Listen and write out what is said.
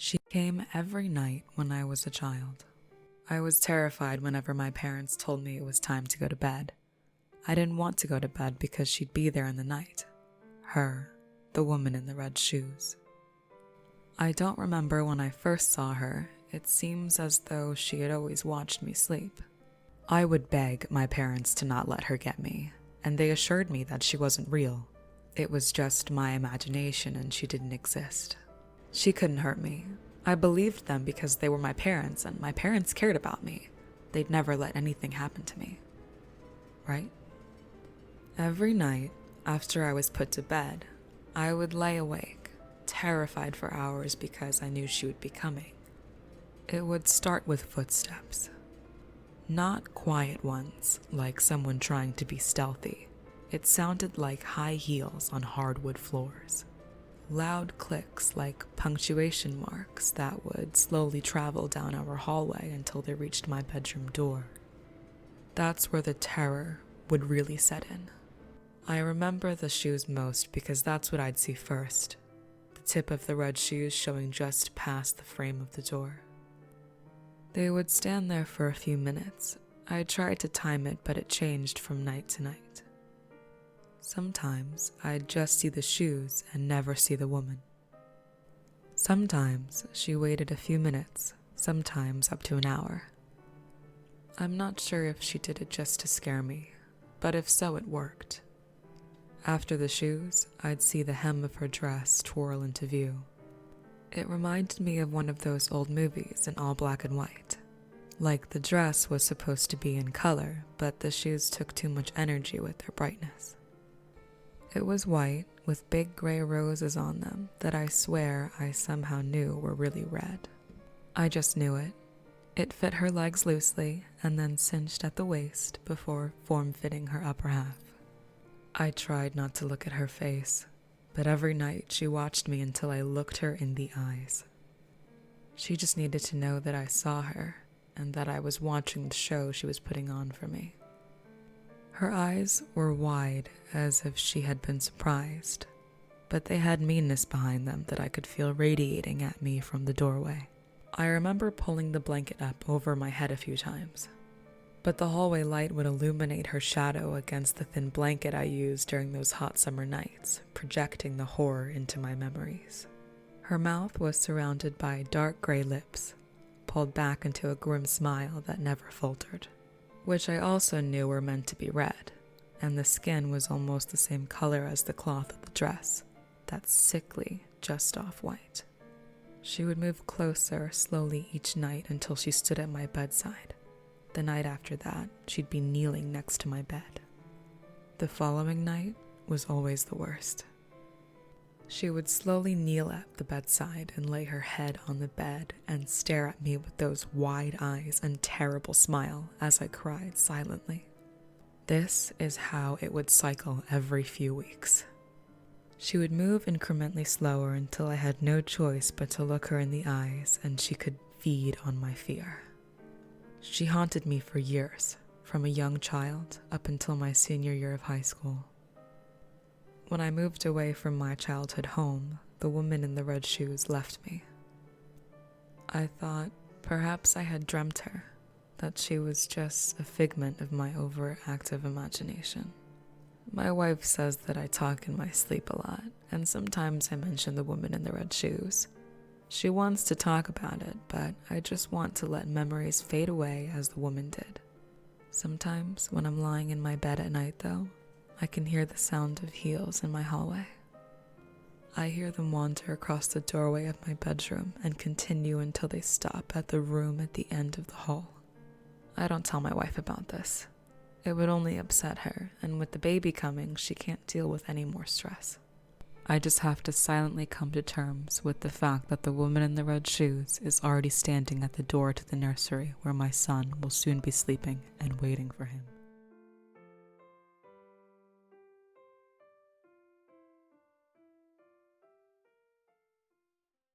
She came every night when I was a child. I was terrified whenever my parents told me it was time to go to bed. I didn't want to go to bed because she'd be there in the night. Her, the woman in the red shoes. I don't remember when I first saw her. It seems as though she had always watched me sleep. I would beg my parents to not let her get me, and they assured me that she wasn't real. It was just my imagination and she didn't exist. She couldn't hurt me. I believed them because they were my parents, and my parents cared about me. They'd never let anything happen to me. Right? Every night, after I was put to bed, I would lay awake, terrified for hours because I knew she would be coming. It would start with footsteps. Not quiet ones, like someone trying to be stealthy. It sounded like high heels on hardwood floors. Loud clicks like punctuation marks that would slowly travel down our hallway until they reached my bedroom door. That's where the terror would really set in. I remember the shoes most because that's what I'd see first. The tip of the red shoes showing just past the frame of the door. They would stand there for a few minutes. I tried to time it, but it changed from night to night. Sometimes I'd just see the shoes and never see the woman. Sometimes she waited a few minutes, sometimes up to an hour. I'm not sure if she did it just to scare me, but if so, it worked. After the shoes, I'd see the hem of her dress twirl into view. It reminded me of one of those old movies in all black and white. Like the dress was supposed to be in color, but the shoes took too much energy with their brightness. It was white, with big gray roses on them that I swear I somehow knew were really red. I just knew it. It fit her legs loosely and then cinched at the waist before form-fitting her upper half. I tried not to look at her face, but every night she watched me until I looked her in the eyes. She just needed to know that I saw her and that I was watching the show she was putting on for me. Her eyes were wide as if she had been surprised, but they had meanness behind them that I could feel radiating at me from the doorway. I remember pulling the blanket up over my head a few times, but the hallway light would illuminate her shadow against the thin blanket I used during those hot summer nights, projecting the horror into my memories. Her mouth was surrounded by dark gray lips, pulled back into a grim smile that never faltered, which I also knew were meant to be red, and the skin was almost the same color as the cloth of the dress, that sickly, just off-white. She would move closer slowly each night until she stood at my bedside. The night after that, she'd be kneeling next to my bed. The following night was always the worst. She would slowly kneel at the bedside and lay her head on the bed and stare at me with those wide eyes and terrible smile as I cried silently. This is how it would cycle every few weeks. She would move incrementally slower until I had no choice but to look her in the eyes and she could feed on my fear. She haunted me for years, from a young child up until my senior year of high school. When I moved away from my childhood home, the woman in the red shoes left me. I thought perhaps I had dreamt her, that she was just a figment of my overactive imagination. My wife says that I talk in my sleep a lot, and sometimes I mention the woman in the red shoes. She wants to talk about it, but I just want to let memories fade away as the woman did. Sometimes when I'm lying in my bed at night, though, I can hear the sound of heels in my hallway. I hear them wander across the doorway of my bedroom and continue until they stop at the room at the end of the hall. I don't tell my wife about this. It would only upset her, and with the baby coming, she can't deal with any more stress. I just have to silently come to terms with the fact that the woman in the red shoes is already standing at the door to the nursery where my son will soon be sleeping and waiting for him.